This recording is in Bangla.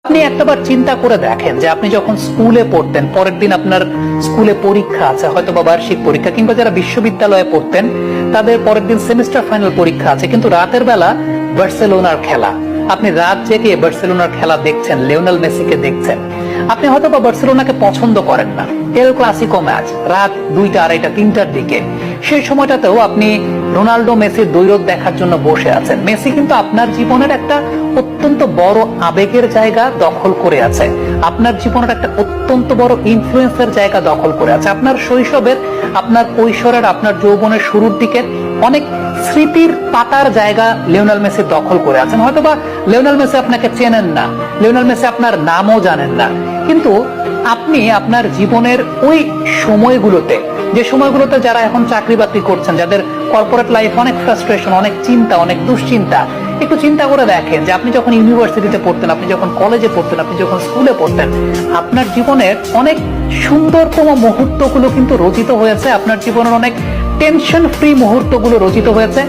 আপনি একটাবার চিন্তা করে দেখেন যে আপনি যখন স্কুলে পড়তেন, পরের দিন আপনার স্কুলে পরীক্ষা আছে, হয়তো বা বার্ষিক পরীক্ষা, কিংবা যারা বিশ্ববিদ্যালয়ে পড়তেন তাদের পরের দিন সেমিস্টার ফাইনাল পরীক্ষা আছে, কিন্তু রাতের বেলা বার্সেলোনার খেলা, আপনি রাত জেগে বার্সেলোনার খেলা দেখছেন, লিওনেল মেসিকে দেখছেন। আপনি হয়তো বা বার্সেলোনাকে পছন্দ করেন না, এল ক্লাসিকো ম্যাচ রাত 2টা, 2:30, 3টার দিকে, সেই সময়টাতেও আপনি রোনাল্ডো মেসির দ্বৈরথ দেখার জন্য বসে আছেন। মেসি কিন্তু আপনার জীবনের একটা অত্যন্ত বড় আবেগের জায়গা দখল করে আছে, আপনার জীবনের একটা অত্যন্ত বড় ইনফ্লুয়েন্সের জায়গা দখল করে আছে। আপনার শৈশবের, আপনার কৈশোরের, আপনার যৌবনের শুরুর দিকের অনেক স্মৃতির পাতার জায়গা লিওনেল মেসি দখল করে আছেন। হয়তোবা লিওনেল মেসি আপনাকে চেনেন না, লিওনেল মেসি আপনার নামও জানেন না, কিন্তু আপনি আপনার জীবনের ওই সময়গুলোতে, যে সময়গুলোতে যারা এখন চাকরি বাকরি করছেন, যাদের কর্পোরেট লাইফ অনেক ফ্রাস্ট্রেশন, অনেক চিন্তা, অনেক দুশ্চিন্তা, একটু চিন্তা করে দেখেন যে আপনি যখন ইউনিভার্সিটিতে পড়তেন, আপনি যখন কলেজে পড়তেন, আপনি যখন স্কুলে পড়তেন, আপনার জীবনের অনেক সুন্দরতম মুহূর্তগুলো কিন্তু রচিত হয়েছে, আপনার জীবনের অনেক টেনশন ফ্রি মুহূর্তগুলো রচিত হয়েছে